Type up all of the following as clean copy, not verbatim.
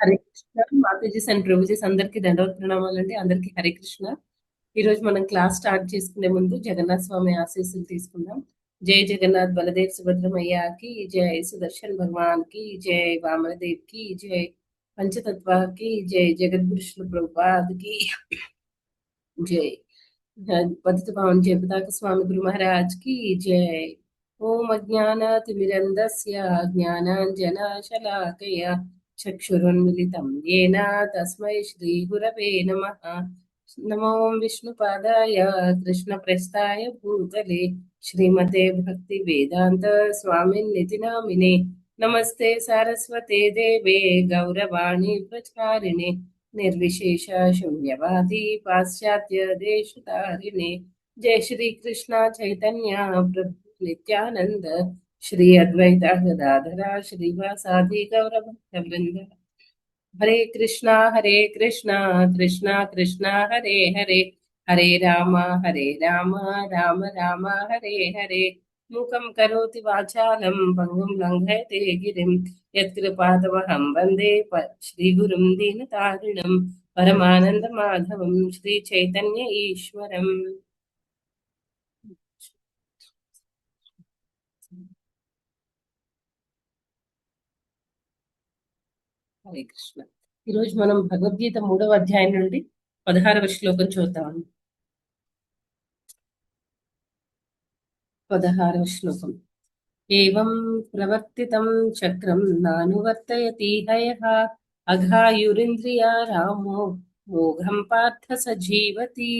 Hare Krishna. Matajis and prabhujis అందరికి దండవత్ ప్రణామాలండి. అందరికి హరే కృష్ణ. ఈ రోజు మనం క్లాస్ స్టార్ట్ చేసుకునే ముందు జగన్నాథ స్వామి ఆశీస్సులు తీసుకుందాం. జై జగన్నాథ్ బలదేవ్ సుభద్రమయ్యకి జై, సుదర్శన్ భగవాన్ కి జై, వామనదేవ్ కి జై, పంచతత్వ కి జై, జగద్గురు ప్రభుపాద్ కి జై, पतित पावन जय पताक स्वामी गुरु महाराज की जय। ओम अज्ञानातिमिरन्धस्य ज्ञानाञ्जनशलाकया चक्षुरुन्मिलितं येन तस्मै श्रीगुरवे नमः। नमो विष्णुपादाय कृष्णप्रस्थाय भूतले श्रीमते भक्तिवेदान्त स्वामिन्निति नामिने। नमस्ते सारस्वते देवे गौरवाणी प्रचारिणे निर्विशेष शून्यवादी पाश्चात्य देशतारिणे। जय श्री कृष्ण चैतन्य प्रभु नित्यानंद श्री अद्वैत गदाधरा श्रीवासादि गौर भक्तवृंद। हरे कृष्णा कृष्णा कृष्णा हरे हरे, हरे राम राम राम हरे हरे। मूकं करोति वाचालं भङ्गुं लङ्घयते गिरिं यत्कृपातमहं वन्दे श्रीगुरुं दीनतारिणं परमानन्दमाधवं श्रीचैतन्य ईश्वरम्। హరే కృష్ణ. ఈరోజు మనం భగవద్గీత 3వ అధ్యాయం నుండి 16వ శ్లోకం చూద్దాం. 16వ శ్లోకం. ఏవం ప్రవర్తితం చక్రం నానువర్తయతి హయః అఘాయురింద్రియా రామో మోఘం పార్థ సజీవతి.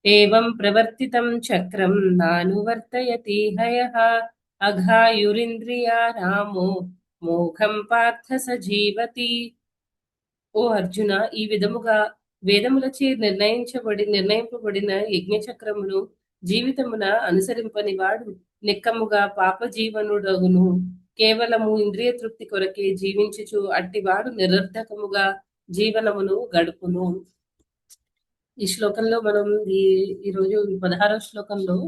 ఏవం ప్రవర్తితం చక్రం నానువర్తయతి హయః అఘాయురింద్రియా రామో మోఘం పార్థ సజీవతి. ఓ అర్జున, ఈ విధముగా వేదములచే నిర్ణయింపబడిన యజ్ఞచక్రమును జీవితమున అనుసరింపని వాడు నిక్కముగా పాప జీవనుడగును. కేవలము ఇంద్రియ తృప్తి కొరకే జీవించుచు అట్టివాడు నిరర్ధకముగా జీవనమును గడుపును. ఈ శ్లోకంలో మనం ఈరోజు 16వ శ్లోకంలో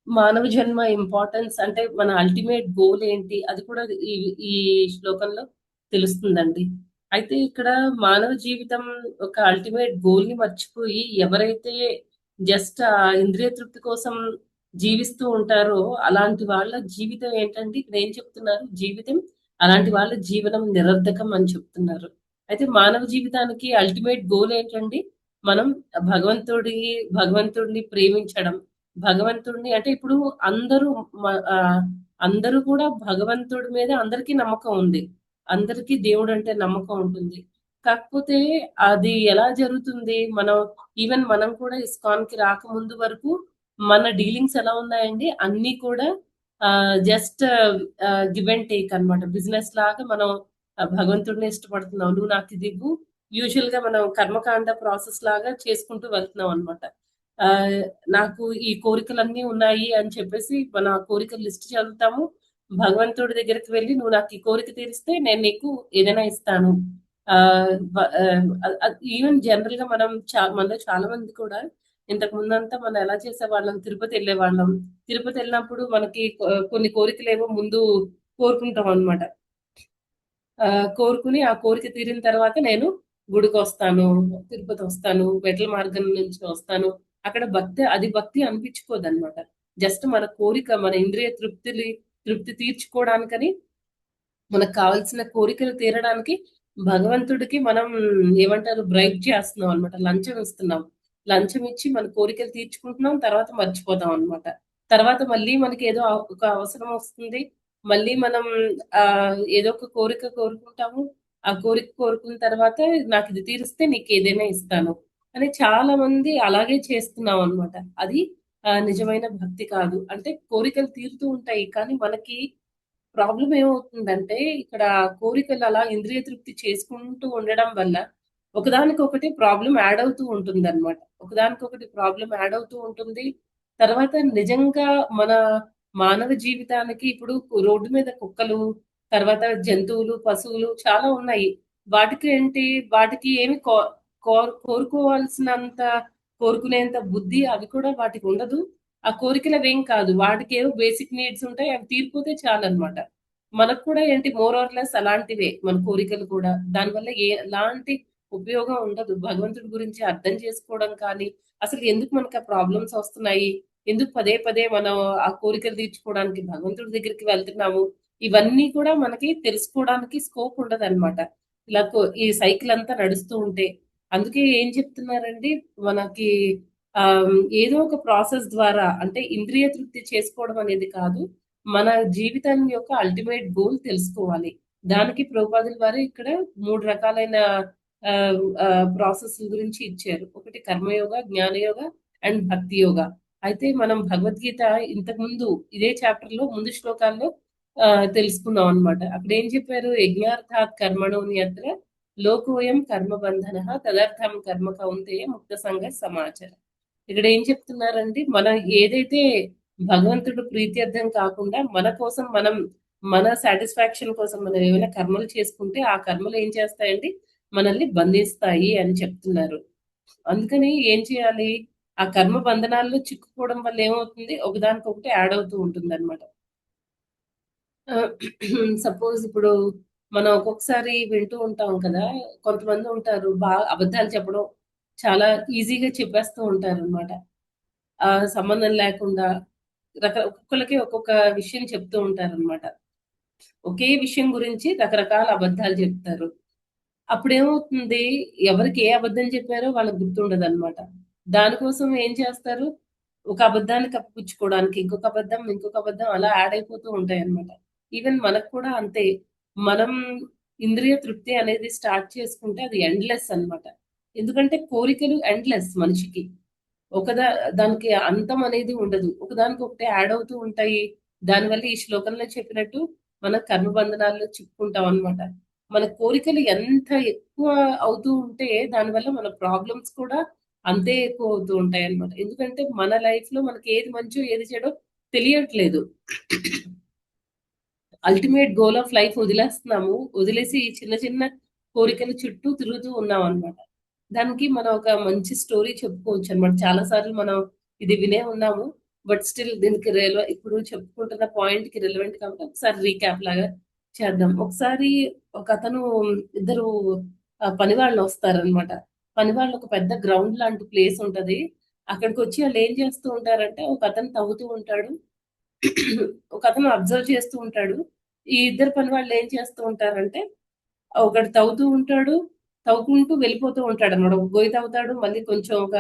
మానవ జన్మ ఇంపార్టెన్స్ అంటే మన అల్టిమేట్ గోల్ ఏంటి అది కూడా ఈ శ్లోకంలో తెలుస్తుందండి. అయితే ఇక్కడ మానవ జీవితం ఒక అల్టిమేట్ గోల్ ని మర్చిపోయి ఎవరైతే జస్ట్ ఆ ఇంద్రియ తృప్తి కోసం జీవిస్తూ ఉంటారో అలాంటి వాళ్ళ జీవితం ఏంటంటే ఇక్కడ ఏం చెప్తున్నారు, జీవితం అలాంటి వాళ్ళ జీవనం నిరర్ధకం అని చెప్తున్నారు. అయితే మానవ జీవితానికి అల్టిమేట్ గోల్ ఏంటండి, మనం భగవంతుడిని ప్రేమించడం. భగవంతుడిని అంటే ఇప్పుడు అందరూ కూడా భగవంతుడి మీద అందరికీ నమ్మకం ఉంది, అందరికీ దేవుడు అంటే నమ్మకం ఉంటుంది. కాకపోతే అది ఎలా జరుగుతుంది, మనం కూడా ఇస్కాన్ కి రాకముందు వరకు మన డీలింగ్స్ ఎలా ఉన్నాయండి, అన్ని కూడా జస్ట్ గివ్ అండ్ టేక్ అన్నమాట. బిజినెస్ లాగా మనం భగవంతుడిని ఇష్టపడుతున్నాం, నువ్వు నాకు ఇది ఇవ్వు. యూజువల్ గా మనం కర్మకాండ ప్రాసెస్ లాగా చేసుకుంటూ వెళ్తున్నాం అనమాట. నాకు ఈ కోరికలన్నీ ఉన్నాయి అని చెప్పేసి మన కోరికల లిస్ట్ చదువుతాము. భగవంతుడి దగ్గరికి వెళ్ళి నువ్వు నాకు ఈ కోరిక తీరిస్తే నేను నీకు ఏదైనా ఇస్తాను. ఈవెన్ జనరల్ గా మనలో చాలా మంది కూడా ఇంతకు ముందంతా మనం ఎలా చేసేవాళ్ళం, తిరుపతి వెళ్ళేవాళ్ళం. తిరుపతి వెళ్ళినప్పుడు మనకి కొన్ని కోరికలేవో ముందు కోరుకుంటాం అనమాట. కోరుకుని ఆ కోరిక తీరిన తర్వాత నేను గుడికి వస్తాను, తిరుపతి వస్తాను, మెట్ల మార్గం నుంచి వస్తాను. అక్కడ భక్తి అనిపించుకోదు అనమాట. జస్ట్ మన కోరిక, మన ఇంద్రియ తృప్తి తీర్చుకోవడానికని, మనకు కావాల్సిన కోరికలు తీరడానికి భగవంతుడికి మనం ఏమంటారు బ్రైబ్ చేస్తున్నాం అనమాట, లంచం ఇస్తున్నాం. లంచం ఇచ్చి మన కోరికలు తీర్చుకుంటున్నాం, తర్వాత మర్చిపోతాం అనమాట. తర్వాత మళ్ళీ మనకి ఏదో ఒక అవసరం వస్తుంది, మళ్ళీ మనం ఏదో ఒక కోరిక కోరుకుంటాము. ఆ కోరిక కోరుకున్న తర్వాత నాకు ఇది తీరిస్తే నీకు ఏదైనా ఇస్తాను అని చాలా మంది అలాగే చేస్తున్నాం అనమాట. అది నిజమైన భక్తి కాదు. అంటే కోరికలు తీరుతూ ఉంటాయి, కానీ మనకి ప్రాబ్లం ఏమవుతుందంటే ఇక్కడ కోరికలు అలా ఇంద్రియ తృప్తి చేసుకుంటూ ఉండడం వల్ల ఒకదానికొకటి ప్రాబ్లం యాడ్ అవుతూ ఉంటుంది అనమాట. ఒకదానికొకటి ప్రాబ్లం యాడ్ అవుతూ ఉంటుంది. తర్వాత నిజంగా మన మానవ జీవితానికి ఇప్పుడు రోడ్డు మీద కుక్కలు, తర్వాత జంతువులు, పశువులు చాలా ఉన్నాయి. వాటికి ఏమి కోరుకోవాల్సినంత కోరుకునేంత బుద్ధి అవి కూడా వాటికి ఉండదు. ఆ కోరికలు అవేం కాదు, వాటికి ఏవో బేసిక్ నీడ్స్ ఉంటాయి, అవి తీరిపోతే చాలు అనమాట. మనకు కూడా ఏంటి మోర్ ఆర్ లెస్ అలాంటివే మన కోరికలు కూడా. దానివల్ల ఎలాంటి ఉపయోగం ఉండదు. భగవంతుడి గురించి అర్థం చేసుకోవడం కానీ, అసలు ఎందుకు మనకు ఆ ప్రాబ్లమ్స్ వస్తున్నాయి? ఎందుకు పదే పదే మనం ఆ కోరికలు తీర్చుకోవడానికి భగవంతుడి దగ్గరికి వెళ్తున్నాము? ఇవన్నీ కూడా మనకి తెలుసుకోవడానికి స్కోప్ ఉండదన్నమాట. ఇలా ఈ సైకిల్ అంతా నడుస్తూ ఉంటే. అందుకే ఏం చెప్తున్నారండి మనకి ఏదో ఒక ప్రాసెస్ ద్వారా అంటే ఇంద్రియ తృప్తి చేసుకోవడం అనేది కాదు. మన జీవితం యొక్క అల్టిమేట్ గోల్ తెలుసుకోవాలి. దానికి ప్రభుపాదుల వారు ఇక్కడ 3 రకాలైన ప్రాసెస్ గురించి ఇచ్చారు. ఒకటి కర్మయోగ, జ్ఞానయోగ అండ్ భక్తి యోగ. అయితే మనం భగవద్గీత ఇంతకుముందు ఇదే చాప్టర్ లో ముందు శ్లోకాల్లో తెలుసుకున్నాం అన్నమాట. అక్కడ ఏం చెప్పారు? యజ్ఞార్థాత్ కర్మణోన్యత్ర లోకోయం కర్మ బంధన తదర్థం కర్మ కౌంతేయ ముక్త సంగ సమాచారం. ఇక్కడ ఏం చెప్తున్నారండి? మనం ఏదైతే భగవంతుడు ప్రీత్యర్థం కాకుండా మన కోసం మనం మన సాటిస్ఫాక్షన్ కోసం మనం ఏమైనా కర్మలు చేసుకుంటే ఆ కర్మలు ఏం చేస్తాయండి? మనల్ని బంధిస్తాయి అని చెప్తున్నారు. అందుకని ఏం చేయాలి? ఆ కర్మ బంధనాల్లో చిక్కుకోవడం వల్ల ఏమవుతుంది? ఒకదానికొకటి యాడ్ అవుతూ ఉంటుంది అనమాట. సపోజ్ ఇప్పుడు మనం ఒక్కొక్కసారి వింటూ ఉంటాం కదా! కొంతమంది ఉంటారు బాగా అబద్ధాలు చెప్పడం చాలా ఈజీగా చెప్పేస్తూ ఉంటారనమాట. సంబంధం లేకుండా ఒక్కొక్కళ్ళకి ఒక్కొక్క విషయం చెప్తూ ఉంటారనమాట. ఒకే విషయం గురించి రకరకాల అబద్ధాలు చెప్తారు. అప్పుడేమవుతుంది, ఎవరికి ఏ అబద్ధం చెప్పారో వాళ్ళకి గుర్తుండదనమాట. దానికోసం ఏం చేస్తారు, ఒక అబద్ధాన్ని కప్పిపుచ్చుకోవడానికి ఇంకొక అబద్ధం అలా యాడ్ అయిపోతూ ఉంటాయన్నమాట. ఈవెన్ మనకు కూడా అంతే. మనం ఇంద్రియ తృప్తి అనేది స్టార్ట్ చేసుకుంటే అది ఎండ్‌లెస్ అన్నమాట. ఎందుకంటే కోరికలు ఎండ్‌లెస్ మనిషికి. ఒకదా దానికి అంతం అనేది ఉండదు. ఒకదానికొకటి యాడ్ అవుతూ ఉంటాయి. దానివల్ల ఈ శ్లోకంలో చెప్పినట్టు మన కర్మబంధనాల్లో చిక్కుకుంటాం అన్నమాట. మన కోరికలు ఎంత ఎక్కువ అవుతూ ఉంటే దానివల్ల మన ప్రాబ్లమ్స్ కూడా అంతే ఎక్కువ అవుతూ ఉంటాయన్నమాట. ఎందుకంటే మన లైఫ్‌లో మనకి ఏది మంచో, ఏది చెడో తెలియట్లేదు. అల్టిమేట్ గోల్ ఆఫ్ లైఫ్ వదిలేస్తున్నాము. వదిలేసి ఈ చిన్న చిన్న కోరికల చుట్టూ తిరుగుతూ ఉన్నామన్నమాట. దానికి మనం ఒక మంచి స్టోరీ చెప్పుకోవచ్చన్నమాట. చాలా సార్లు మనం ఇది వినే ఉన్నాము. బట్ స్టిల్ దీనికి ఇప్పుడు చెప్పుకుంటున్న పాయింట్‌కి రిలవెంట్ కాబట్టి ఒకసారి రీక్యాప్ లాగా చేద్దాం. ఒకసారి ఒకతను ఇద్దరు పనివాళ్ళు వస్తారన్నమాట. పనివాళ్ళు ఒక పెద్ద గ్రౌండ్ లాంటి ప్లేస్ ఉంటది. అక్కడికొచ్చి ఆళ్ళేం చేస్తూ ఉంటారంటే ఒకతను తవ్వుతూ ఉంటాడు. ఒకతను అబ్జర్వ్ చేస్తూ ఉంటాడు. ఈ ఇద్దరు పని వాళ్ళు ఏం చేస్తూ ఉంటారంటే, ఒకడు తవ్వుతూ ఉంటాడు. తవ్వుకుంటూ వెళ్ళిపోతూ ఉంటాడన్నమాట. ఒక గొయ్యి తవ్వుతాడు. మళ్ళీ కొంచెం ఒక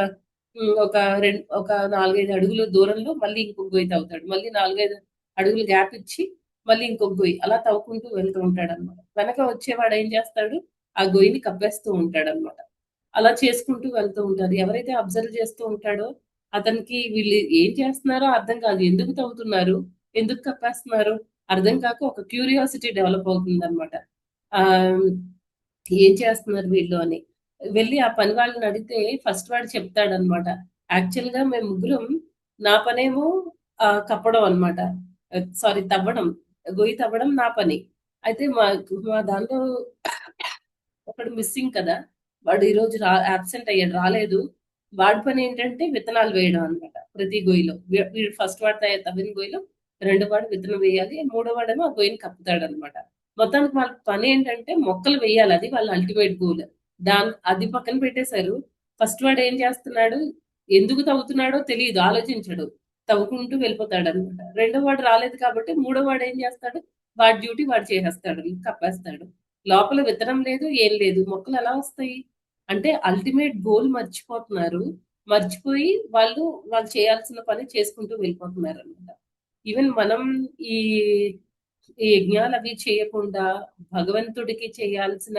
4, 5 అడుగులు దూరంలో మళ్ళీ ఇంకొక గొయ్యి తవ్వుతాడు. మళ్ళీ 4, 5 అడుగులు గ్యాప్ ఇచ్చి మళ్ళీ ఇంకొక గొయ్యి. అలా తవ్వుకుంటూ వెళ్తూ ఉంటాడన్నమాట. వెనక వచ్చేవాడు ఏం చేస్తాడు? ఆ గొయ్యిని కప్పేస్తూ ఉంటాడన్నమాట. అలా చేసుకుంటూ వెళ్తూ ఉంటారు. ఎవరైతే అబ్జర్వ్ చేస్తూ ఉంటాడో అతనికి వీళ్ళు ఏం చేస్తున్నారో అర్థం కాదు. ఎందుకు తవ్వుతున్నారు? ఎందుకు కప్పేస్తున్నారు? అర్థం కాక ఒక క్యూరియాసిటీ డెవలప్ అవుతుందన్నమాట. ఆహ్, ఏం చేస్తున్నారు వీళ్ళు అని. వెళ్లి ఆ పని వాళ్ళని అడిగితే ఫస్ట్ వాడు చెప్తాడన్నమాట. యాక్చువల్‌గా మేము ముగ్గురం నా పనేమో కప్పడం అన్నమాట. సారీ తవ్వడం. గొయ్యి తవ్వడం నా పని. అయితే మా దాంట్లో ఒకడు మిస్సింగ్ కదా! వాడు ఈరోజు అబ్సెంట్ అయ్యాడు. రాలేదు. వాడి పనేంటంటే విత్తనాలు వేయడం అన్నమాట. ప్రతి గొయ్యిలో. వీడు ఫస్ట్ వాడు తవ్విన గొయ్యిలో రెండో వాడు విత్తనం వేయాలి. మూడో వాడేమో ఆ గొయ్యిని కప్పుతాడన్నమాట. మొత్తానికి వాళ్ళ పనేంటంటే మొక్కలు వేయాలి. అది వాళ్ళ అల్టిమేట్ గోల్. అది పక్కన పెట్టేశారు. ఫస్ట్ వాడు ఏం చేస్తున్నాడు? ఎందుకు తవ్వుతున్నాడో తెలీదు. ఆలోచించడు. తవ్వుకుంటూ వెళ్ళిపోతాడన్నమాట. రెండో వాడు రాలేదు కాబట్టి మూడో వాడు ఏం చేస్తాడు? వాడి డ్యూటీ వాడు చేసేస్తాడు. కప్పేస్తాడు. లోపల విత్తనం లేదు, ఏం లేదు. మొక్కలు ఎలా వస్తాయి? అంటే అల్టిమేట్ గోల్ మర్చిపోతున్నారు. మర్చిపోయి వాళ్ళు చేయాల్సిన పని చేసుకుంటూ వెళ్ళిపోతున్నారనమాట. ఈవెన్ మనం ఈ ఈ యజ్ఞాలవి చేయకుండా భగవంతుడికి చేయాల్సిన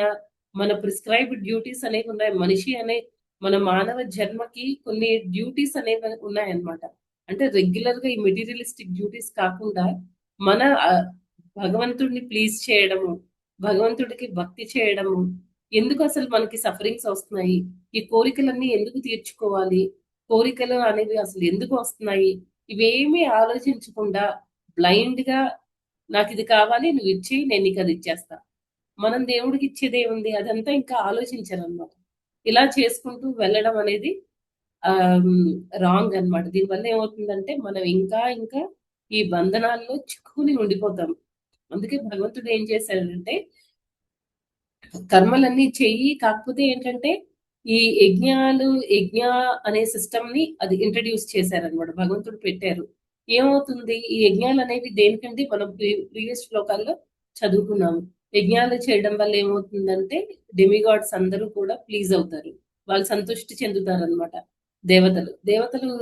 మన ప్రిస్క్రైబ్డ్ డ్యూటీస్ అనేవి ఉన్నాయి. మనిషి అనే మన మానవ జన్మకి కొన్ని డ్యూటీస్ అనేవి ఉన్నాయన్నమాట. అంటే రెగ్యులర్‌గా ఈ మెటీరియలిస్టిక్ డ్యూటీస్ కాకుండా మన భగవంతుడిని ప్లీజ్ చేయడము, భగవంతుడికి భక్తి చేయడము, ఎందుకు అసలు మనకి సఫరింగ్స్ వస్తున్నాయి? ఈ కోరికలన్నీ ఎందుకు తీర్చుకోవాలి? కోరికలు అనేవి అసలు ఎందుకు వస్తున్నాయి? ఇవేమీ ఆలోచించకుండా బ్లైండ్‌గా నాకిది కావాలి, నువ్వు ఇచ్చెయి, నేను నీకది ఇచ్చేస్తా. మనం దేవుడికి ఇచ్చేదేముంది? అదంతా ఇంకా ఆలోచించరనమాట. ఇలా చేసుకుంటూ వెళ్ళడం అనేది రాంగ్ అన్నమాట. దీనివల్ల ఏమవుతుందంటే మనం ఇంకా ఇంకా ఈ బంధనాల్లో చిక్కుకొని ఉండిపోతాం. అందుకే భగవంతుడు ఏం చేశాడంటే కర్మలన్నీ చెయ్యి. కాకపోతే ఏంటంటే, ఈ యజ్ఞ అనే సిస్టమ్‌ని అది ఇంట్రొడ్యూస్ చేశారనమాట. భగవంతుడు పెట్టారు. ఏమవుతుంది? ఈ యజ్ఞాలనేవి దేనికంటే మనం ప్రీవియస్ శ్లోకాల్లో చదువుకున్నాము. యజ్ఞాలు చేయడం వల్ల ఏమవుతుందంటే, డెమిగాడ్స్ అందరూ కూడా ప్లీజ్ అవుతారు. వాళ్ళు సంతృష్టి చెందుతారనమాట. దేవతలు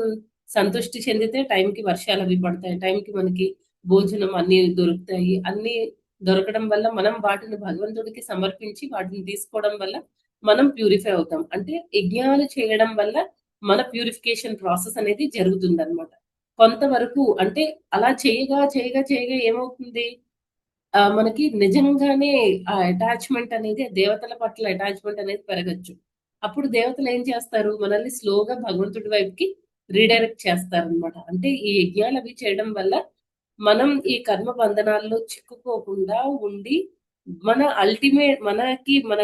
సంతృష్టి చెందితే టైంకి వర్షాలవి పడతాయి. టైంకి మనకి భోజనం అన్నీ దొరుకుతాయి. అన్నీ దొరకడం వల్ల మనం వాటిని భగవంతుడికి సమర్పించి వాటిని తీసుకోవడం వల్ల మనం ప్యూరిఫై అవుతాం. అంటే యజ్ఞాలు చేయడం వల్ల మన ప్యూరిఫికేషన్ ప్రాసెస్ అనేది జరుగుతుందన్నమాట. కొంతవరకు అంటే అలా చేయగా ఏమవుతుంది? మనకి నిజంగానే ఆ అటాచ్‌మెంట్ అనేది దేవతల పట్ల అటాచ్‌మెంట్ అనేది పెరగొచ్చు. అప్పుడు దేవతలు ఏం చేస్తారు? మనల్ని స్లోగా భగవంతుడి వైపుకి రీడైరెక్ట్ చేస్తారనమాట. అంటే ఈ యజ్ఞాలవి చేయడం వల్ల మనం ఈ కర్మ బంధనాల్లో చిక్కుకోకుండా ఉండి, మనకి మన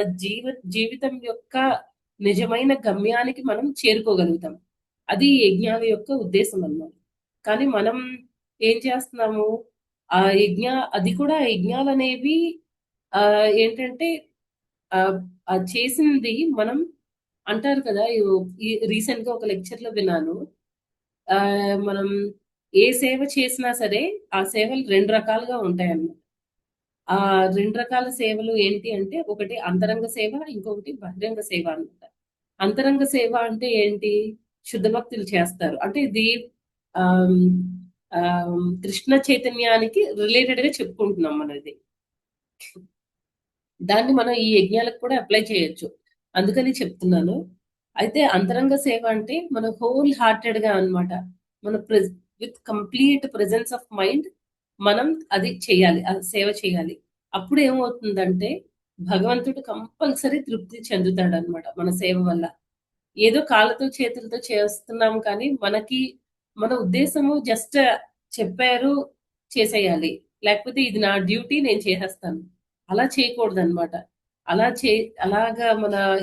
జీవితం యొక్క నిజమైన గమ్యానికి మనం చేరుకోగలుగుతాం. అది ఈ యజ్ఞాల యొక్క ఉద్దేశం అన్నమాట. కానీ మనం ఏం చేస్తున్నాము? ఆ అది కూడా యజ్ఞాలనేవి ఏంటంటే చేసింది మనం అంటారు కదా! రీసెంట్‌గా ఒక లెక్చర్‌లో విన్నాను. మనం ఏ సేవ చేసినా సరే, ఆ సేవలు 2 రకాలుగా ఉంటాయన్నమాట. ఆ 2 రకాల సేవలు ఏంటి అంటే, ఒకటి అంతరంగ సేవ, ఇంకొకటి బహిరంగ సేవ అన్నమాట. అంతరంగ సేవ అంటే ఏంటి? శుద్ధ భక్తులు చేస్తారు. అంటే ఇది ఆహ్, కృష్ణ చైతన్యానికి రిలేటెడ్‌గా చెప్పుకుంటున్నాం మనం ఇది. దాన్ని మనం ఈ యజ్ఞాలకు కూడా అప్లై చేయొచ్చు. అందుకని చెప్తున్నాను. అయితే అంతరంగ సేవ అంటే మన హోల్ హార్టెడ్‌గా అన్నమాట. మన with complete presence of mind మనం అది చేయాలి. అది సేవ చేయాలి. అప్పుడు ఏమవుతుందంటే భగవంతుడు కంపల్సరీ తృప్తి చెందుతాడన్నమాట మన సేవ వల్ల. ఏదో కాళ్ళతో చేతులతో చేస్తున్నాం కానీ మనకి మన ఉద్దేశము జస్ట్ చెప్పారు చేసేయాలి. లేకపోతే ఇది నా డ్యూటీ నేను చేసేస్తాను. అలా చేయకూడదనమాట. అలా చే అలాగా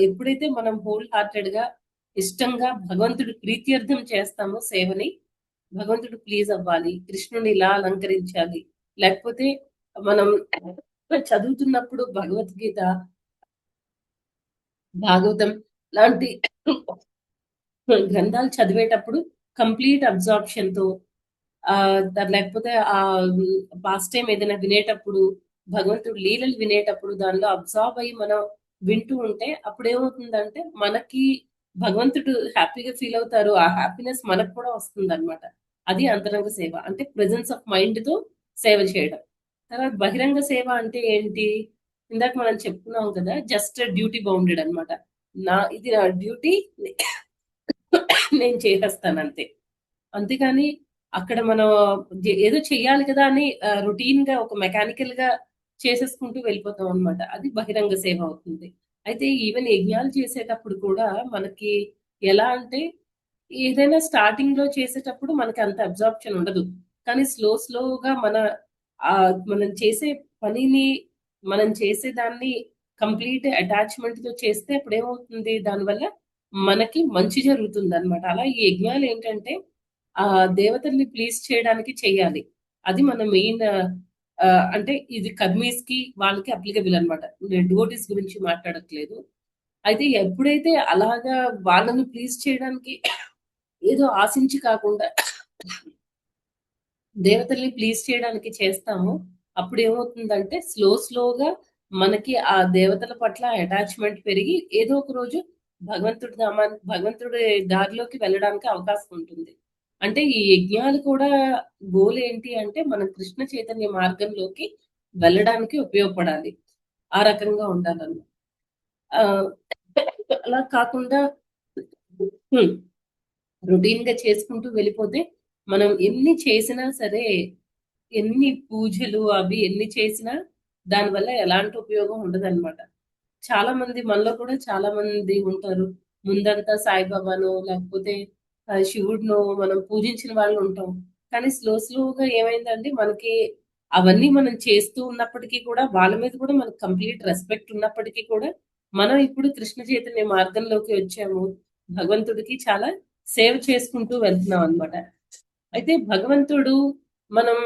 ఎప్పుడైతే మనం హోల్ హార్టెడ్‌గా ఇష్టంగా భగవంతుడి ప్రీత్యర్థం చేస్తామో సేవని, భగవంతుడు ప్లీజ్ అవ్వాలి. కృష్ణుడిని ఇలా అలంకరించాలి. లేకపోతే మనం చదువుతున్నప్పుడు భగవద్గీత, భాగవతం లాంటి గ్రంథాలు చదివేటప్పుడు కంప్లీట్ అబ్జార్ప్షన్‌తో లేకపోతే పాస్ట్ టైమ్ ఏదైనా వినేటప్పుడు, భగవంతుడి లీలలు వినేటప్పుడు దానిలో అబ్జార్బ్ అయ్యి మనం వింటూ ఉంటే అప్పుడేమవుతుందంటే మనకి భగవంతుడు హ్యాపీగా ఫీల్ అవుతారు. ఆ హ్యాపీనెస్ మనకు కూడా వస్తుందన్నమాట. అది అంతరంగ సేవ. అంటే ప్రెజెన్స్ ఆఫ్ మైండ్‌తో సేవ చేయడం. తర్వాత బహిరంగ సేవ అంటే ఏంటి? ఇందాక మనం చెప్పుకున్నాం కదా! జస్ట్ డ్యూటీ బౌండెడ్ అన్నమాట. ఇది నా డ్యూటీ నేను చేసేస్తానంతే. అంతేగాని అక్కడ మనం ఏదో చెయ్యాలి కదా అని రొటీన్‌గా ఒక మెకానికల్‌గా చేసేసుకుంటూ వెళ్ళిపోతాం అనమాట. అది బహిరంగ సేవ అవుతుంది. అయితే ఈవెన్ యజ్ఞాలు చేసేటప్పుడు కూడా మనకి ఎలా అంటే ఏదైనా స్టార్టింగ్‌లో చేసేటప్పుడు మనకి అంత అబ్జార్ప్షన్ ఉండదు. కానీ స్లోగా మనం చేసే పనిని మనం చేసేదాన్ని కంప్లీట్ అటాచ్‌మెంట్‌తో చేస్తే అప్పుడేమవుతుంది దానివల్ల మనకి మంచి జరుగుతుందనమాట. అలా ఈ యజ్ఞాలేంటంటే దేవతల్ని ప్లీజ్ చేయడానికి చెయ్యాలి. అది మన మెయిన్ అంటే ఇది కర్మీస్‌కి వాళ్ళకి అప్లికబుల్ అనమాట. నేను డివోటీస్ గురించి మాట్లాడట్లేదు. అయితే ఎప్పుడైతే అలాగా వాళ్ళని ప్లీజ్ చేయడానికి ఏదో ఆశించి కాకుండా దేవతల్ని ప్లీజ్ చేయడానికి చేస్తామో, అప్పుడేమవుతుందంటే స్లోగా మనకి ఆ దేవతల పట్ల అటాచ్‌మెంట్ పెరిగి ఏదో ఒక రోజు భగవంతుడి దారిలోకి వెళ్ళడానికి అవకాశం ఉంటుంది. అంటే ఈ యజ్ఞాలు కూడా గోల్ ఏంటి అంటే మనం కృష్ణ చైతన్య మార్గంలోకి వెళ్ళడానికి ఉపయోగపడాలి. ఆ రకంగా ఉండాలన్నమాట. ఆహ్, అలా కాకుండా హ్మ్. రొటీన్‌గా చేసుకుంటూ వెళ్ళిపోతే, మనం ఎన్ని చేసినా సరే, ఎన్ని పూజలు అవి ఎన్ని చేసినా, దానివల్ల ఎలాంటి ఉపయోగం ఉండదనమాట. చాలా మంది మనలో కూడా చాలా మంది ఉంటారు. ముందంతా సాయిబాబానో, లేకపోతే శివుడినో మనం పూజించిన వాళ్ళు ఉంటాం. కానీ స్లోగా ఏమైందంటే, మనకి అవన్నీ మనం చేస్తూ ఉన్నప్పటికీ కూడా, వాళ్ళ మీద కూడా మనకు కంప్లీట్ రెస్పెక్ట్ ఉన్నప్పటికీ కూడా, మనం ఇప్పుడు కృష్ణ చైతన్య మార్గంలోకి వచ్చాము. భగవంతుడికి చాలా సేవ చేసుకుంటూ వెళ్తున్నాం అనమాట. అయితే భగవంతుడు మనం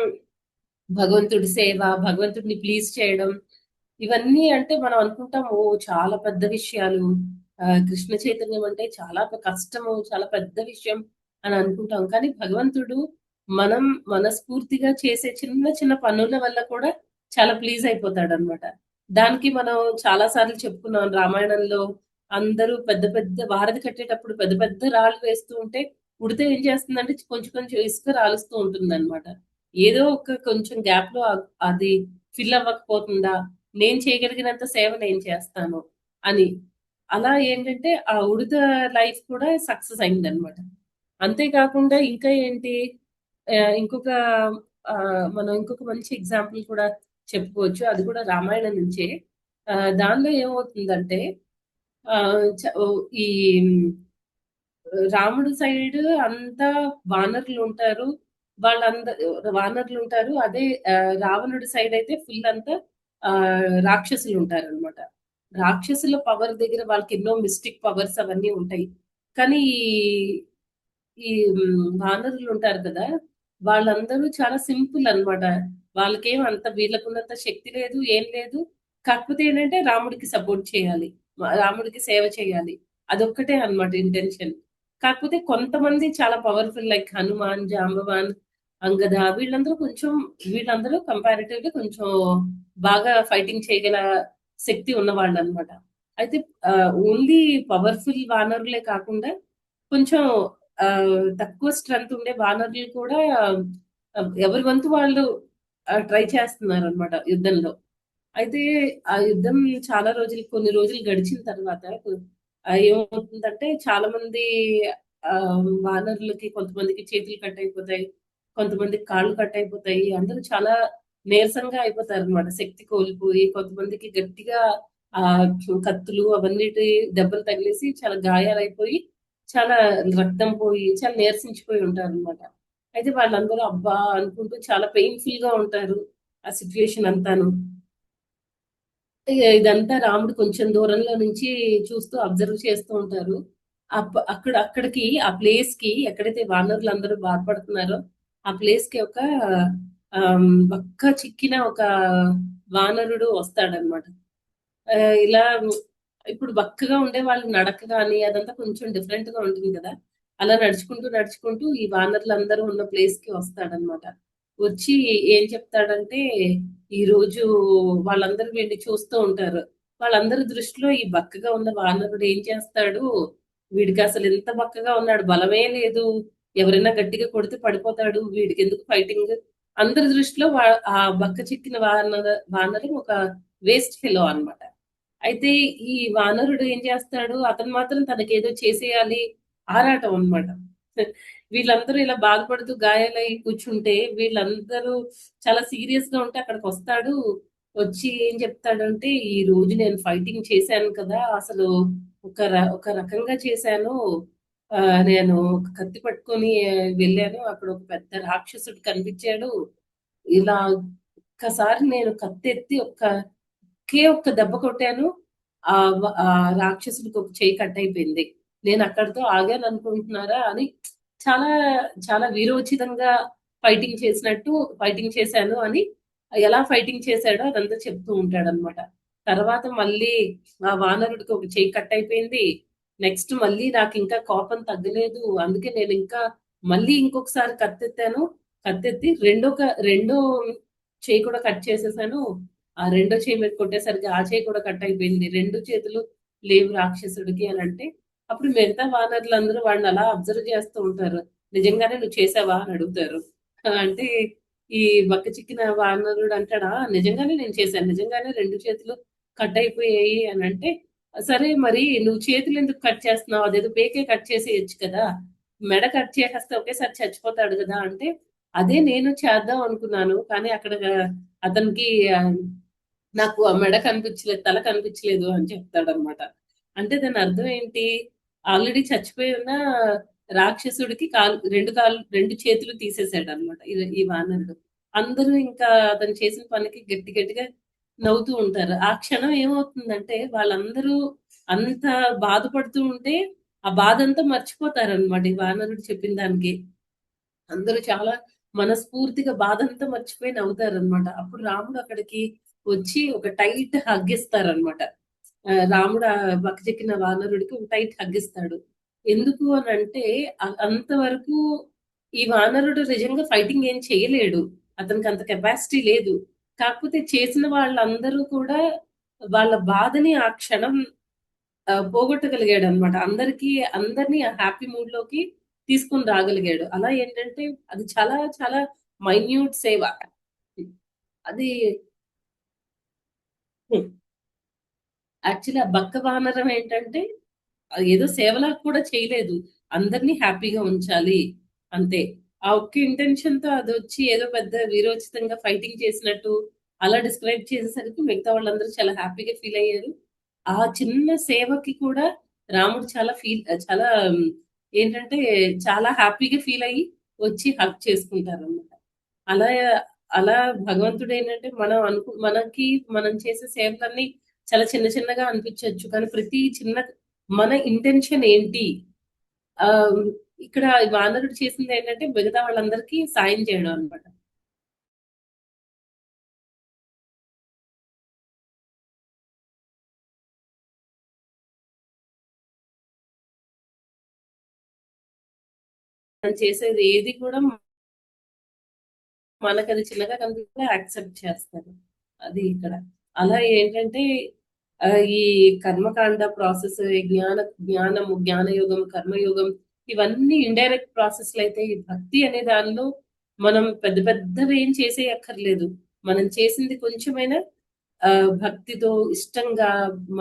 భగవంతుడి సేవ, భగవంతుడిని ప్లీజ్ చేయడం, ఇవన్నీ అంటే మనం అనుకుంటాము చాలా పెద్ద విషయాలు. కృష్ణ చైతన్యం అంటే చాలా కష్టము, చాలా పెద్ద విషయం అని అనుకుంటాం. కానీ భగవంతుడు మనం మనస్ఫూర్తిగా చేసే చిన్న చిన్న పనుల వల్ల కూడా చాలా ప్లీజ్ అయిపోతాడు అనమాట. దానికి మనం చాలా సార్లు చెప్పుకున్నాం రామాయణంలో. అందరూ పెద్ద పెద్ద వారధి కట్టేటప్పుడు పెద్ద పెద్ద రాళ్ళు వేస్తూ ఉంటే ఉడితే ఏం చేస్తుందంటే కొంచెం కొంచెం ఇసుక రాలుస్తూ ఉంటుంది అనమాట. ఏదో ఒక కొంచెం గ్యాప్ లో అది ఫిల్ అవ్వకపోతుందా, నేను చేయగలిగినంత సేవ నేను చేస్తాను అని. అలా ఏంటంటే ఆ ఉడత లైఫ్ కూడా సక్సెస్ అయిందనమాట. అంతేకాకుండా ఇంకా ఏంటి, ఇంకొక మనం ఇంకొక మంచి ఎగ్జాంపుల్ కూడా చెప్పుకోవచ్చు. అది కూడా రామాయణం నుంచే. దానిలో ఏమవుతుందంటే ఆ, ఈ రాముడు సైడ్ అంతా వానరులు ఉంటారు. వాళ్ళందరూ వానరులు ఉంటారు. అదే ఆ, రావణుడి సైడ్ అయితే ఫుల్ అంతా ఆ రాక్షసులు ఉంటారు అనమాట. రాక్షసుల పవర్ దగ్గర వాళ్ళకి ఎన్నో మిస్టిక్ పవర్స్ అవన్నీ ఉంటాయి. కానీ ఈ వానరులు ఉంటారు కదా, వాళ్ళందరూ చాలా సింపుల్ అన్నమాట. వాళ్ళకేం అంత వీళ్ళకున్నంత శక్తి లేదు, ఏం లేదు. కాకపోతే ఏంటంటే రాముడికి సపోర్ట్ చేయాలి, రాముడికి సేవ చేయాలి. అదొక్కటే అన్నమాట ఇంటెన్షన్. కాకపోతే కొంతమంది చాలా పవర్ఫుల్, లైక్ హనుమాన్, జాంబవాన్, అంగద, వీళ్ళందరూ కొంచెం, వీళ్ళందరూ కంపారిటివ్లీ కొంచెం బాగా ఫైటింగ్ చేయగల శక్తి ఉన్నవాళ్ళు అనమాట. అయితే ఓన్లీ పవర్ఫుల్ వానరులే కాకుండా కొంచెం ఆ, తక్కువ స్ట్రెంత్ ఉండే వానరులు కూడా ఎవరి వంతు వాళ్ళు ట్రై చేస్తున్నారు అనమాట యుద్ధంలో. అయితే ఆ యుద్ధం చాలా రోజులు, కొన్ని రోజులు గడిచిన తర్వాత ఏమవుతుందంటే చాలా మంది ఆ వానరులకి కొంతమందికి చేతులు కట్ అయిపోతాయి, కొంతమందికి కాళ్ళు కట్ అయిపోతాయి. అందరూ చాలా నీరసంగా అయిపోతారు అనమాట, శక్తి కోల్పోయి. కొంతమందికి గట్టిగా ఆ కత్తులు అవన్నిటి దెబ్బలు తగిలేసి చాలా గాయాలైపోయి, చాలా రక్తం పోయి, చాలా నీరసించిపోయి ఉంటారు అనమాట. అయితే వాళ్ళందరూ అబ్బా అనుకుంటూ చాలా పెయిన్ఫుల్ గా ఉంటారు ఆ సిచ్యుయేషన్ అంతాను. ఇదంతా రాముడు కొంచెం దూరంలో నుంచి చూస్తూ అబ్జర్వ్ చేస్తూ ఉంటారు. అక్కడికి ఆ ప్లేస్ కి, ఎక్కడైతే వానరులు అందరూ బాధపడుతున్నారో ఆ ప్లేస్ కి ఒక బక్క చిక్కిన ఒక వానరుడు వస్తాడనమాట. ఇలా ఇప్పుడు బక్కగా ఉండే వాళ్ళు నడక కానీ అదంతా కొంచెం డిఫరెంట్ గా ఉంటుంది కదా. అలా నడుచుకుంటూ నడుచుకుంటూ ఈ వానరులందరూ ఉన్న ప్లేస్ కి వస్తాడనమాట. వచ్చి ఏం చెప్తాడంటే, ఈ రోజు వాళ్ళందరూ వీడిని చూస్తూ ఉంటారు. వాళ్ళందరి దృష్టిలో ఈ బక్కగా ఉన్న వానరుడు ఏం చేస్తాడు, వీడికి అసలు ఎంత బక్కగా ఉన్నాడు, బలమే లేదు, ఎవరైనా గట్టిగా కొడితే పడిపోతాడు, వీడికి ఎందుకు ఫైటింగ్. అందరి దృష్టిలో ఆ బక్క చిక్కిన వానరు ఒక వేస్ట్ ఫెలో అన్నమాట. అయితే ఈ వానరుడు ఏం చేస్తాడు, అతను మాత్రం తనకేదో చేసేయాలి, ఆరాటం అన్నమాట. వీళ్ళందరూ ఇలా బాధపడుతూ గాయాలై కూర్చుంటే, వీళ్ళందరూ చాలా సీరియస్ గా ఉంటే అక్కడికి వస్తాడు. వచ్చి ఏం చెప్తాడంటే, ఈ రోజు నేను ఫైటింగ్ చేశాను కదా, అసలు ఒక రకంగా చేశాను. ఆ, నేను ఒక కత్తి పట్టుకొని వెళ్ళాను, అక్కడ ఒక పెద్ద రాక్షసుడు కనిపించాడు. ఇలా ఒక్కసారి నేను కత్తెత్తి ఒక్క దెబ్బ కొట్టాను. ఆ రాక్షసుడికి ఒక చెయ్యి కట్ అయిపోయింది. నేను అక్కడితో ఆగాను అనుకుంటున్నారా అని చాలా చాలా వీరోచితంగా ఫైటింగ్ చేశాను అని, ఎలా ఫైటింగ్ చేశాడో అదంతా చెప్తూ ఉంటాడు అనమాట. తర్వాత మళ్ళీ ఆ వానరుడికి ఒక చెయ్యి కట్ అయిపోయింది. నెక్స్ట్ మళ్ళీ నాకు ఇంకా కోపం తగ్గలేదు, అందుకే నేను ఇంకా మళ్ళీ ఇంకొకసారి కత్తెత్తాను. కత్తెత్తి రెండో చెయ్యి కూడా కట్ చేసేసాను. ఆ రెండో చేయి మీద కొట్టేసరికి ఆ చేయి కూడా కట్ అయిపోయింది. రెండు చేతులు లేవు రాక్షసుడికి అని అంటే, అప్పుడు మిగతా వానరులందరూ వాడిని అలా అబ్జర్వ్ చేస్తూ ఉంటారు. నిజంగానే నువ్వు చేసావా అని అడుగుతారు. అంటే ఈ బక్క చిక్కిన వానరుడు అంటాడా, నిజంగానే నేను చేశాను, నిజంగానే రెండు చేతులు కట్ అయిపోయాయి అని అంటే, సరే మరి నువ్వు చేతులు ఎందుకు కట్ చేస్తున్నావు, అదేదో పేకే కట్ చేసేయచ్చు కదా, మెడ కట్ చేసేస్తే ఒకేసారి చచ్చిపోతాడు కదా అంటే, అదే నేను చేద్దాం అనుకున్నాను, కానీ అక్కడ అతనికి నాకు ఆ మెడ కనిపించలేదు, తల కనిపించలేదు అని చెప్తాడనమాట. అంటే దాని అర్థం ఏంటి, ఆల్రెడీ చచ్చిపోయి ఉన్న రాక్షసుడికి రెండు చేతులు తీసేసాడు అనమాట ఈ వానరుడు. అందరూ ఇంకా అతను చేసిన పనికి గట్టి గట్టిగా నవ్వుతూ ఉంటారు. ఆ క్షణం ఏమవుతుందంటే వాళ్ళందరూ అంత బాధపడుతూ ఉంటే ఆ బాధ అంతా మర్చిపోతారనమాట ఈ వానరుడు చెప్పిన దానికి. అందరూ చాలా మనస్ఫూర్తిగా బాధంతా మర్చిపోయి నవ్వుతారనమాట. అప్పుడు రాముడు అక్కడికి వచ్చి ఒక టైట్ హగ్ ఇస్తారనమాట. రాముడు బక్కచిక్కిన వానరుడికి ఒక టైట్ హగ్ ఇస్తాడు. ఎందుకు అని అంటే అంతవరకు ఈ వానరుడు నిజంగా ఫైటింగ్ ఏం చేయలేడు. అతనికి అంత కెపాసిటీ లేదు. కాకపోతే చేసిన వాళ్ళందరూ కూడా వాళ్ళ బాధని ఆ క్షణం పోగొట్టగలిగాడు అనమాట. అందరినీ ఆ హ్యాపీ మూడ్ లోకి తీసుకొని రాగలిగాడు. అలా ఏంటంటే అది చాలా చాలా మైన్యూట్ సేవ. అది యాక్చువల్లీ ఆ బక్క వానరం ఏంటంటే ఏదో సేవలా కూడా చేయలేదు. అందరినీ హ్యాపీగా ఉంచాలి అంతే. ఆ ఒక్క ఇంటెన్షన్ తో అదొచ్చి ఏదో పెద్ద వీరోచితంగా ఫైటింగ్ చేసినట్టు అలా డిస్క్రైబ్ చేసేసరికి మిగతా వాళ్ళందరూ చాలా హ్యాపీగా ఫీల్ అయ్యారు. ఆ చిన్న సేవకి కూడా రాముడు చాలా ఏంటంటే చాలా హ్యాపీగా ఫీల్ అయ్యి వచ్చి హగ్ చేసుకుంటారన్నమాట. అలా అలా భగవంతుడు ఏంటంటే మనం చేసే సేవలన్నీ చాలా చిన్న చిన్నగా అనిపించవచ్చు. కానీ ప్రతి చిన్న మన ఇంటెన్షన్ ఏంటి? ఆహ్, ఇక్కడ వానరుడు చేసింది ఏంటంటే మిగతా వాళ్ళందరికీ సాయం చేయడం అన్నమాట. మనం చేసేది ఏది కూడా మనకది చిన్నగా కనిపిస్తే యాక్సెప్ట్ చేస్తారు. అది ఇక్కడ. అలా ఏంటంటే ఈ కర్మకాండ ప్రాసెస్ జ్ఞానయోగం, కర్మయోగం ఇవన్నీ ఇండైరెక్ట్ ప్రాసెస్‌లు అయితే ఈ భక్తి అనే దానిలో మనం పెద్ద పెద్దవి ఏం చేసేయక్కర్లేదు. మనం చేసింది కొంచెమైనా భక్తితో ఇష్టంగా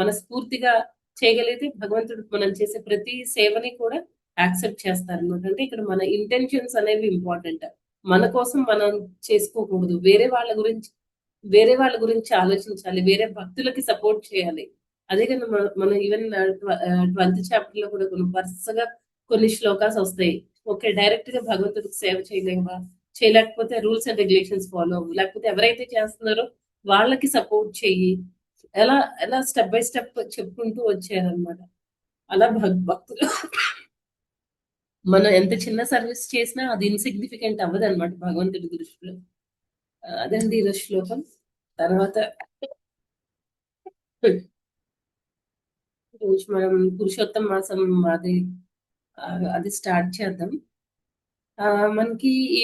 మనస్ఫూర్తిగా చేయగలిగితే భగవంతుడు మనం చేసే ప్రతి సేవని కూడా యాక్సెప్ట్ చేస్తారనమాట. అంటే ఇక్కడ మన ఇంటెన్షన్స్ అనేవి ఇంపార్టెంట్. మన కోసం మనం చేసుకోకూడదు. వేరే వాళ్ళ గురించి ఆలోచించాలి. వేరే భక్తులకి సపోర్ట్ చేయాలి. అదే కదా మనం ఈవెన్ 12థ్ చాప్టర్ లో కూడా కొన్ని వరుసగా కొన్ని శ్లోకాస్ వస్తాయి. ఓకే, డైరెక్ట్ గా భగవంతుడికి సేవ చేయలేమా? చేయలేకపోతే రూల్స్ అండ్ రెగ్యులేషన్స్ ఫాలో అవ్వు. లేకపోతే ఎవరైతే చేస్తున్నారో వాళ్ళకి సపోర్ట్ చెయ్యి. ఎలా ఎలా స్టెప్ బై స్టెప్ చెప్పుకుంటూ వచ్చారనమాట. అలా భక్తులు మనం ఎంత చిన్న సర్వీస్ చేసినా అది ఇన్సిగ్నిఫికెంట్ అవ్వదన్నమాట భగవంతుడి దృష్టిలో. అదండి ఈరోజు శ్లోకం. తర్వాత రోజు మనం పురుషోత్తం మాసం అది అది స్టార్ట్ చేద్దాం. మనకి ఈ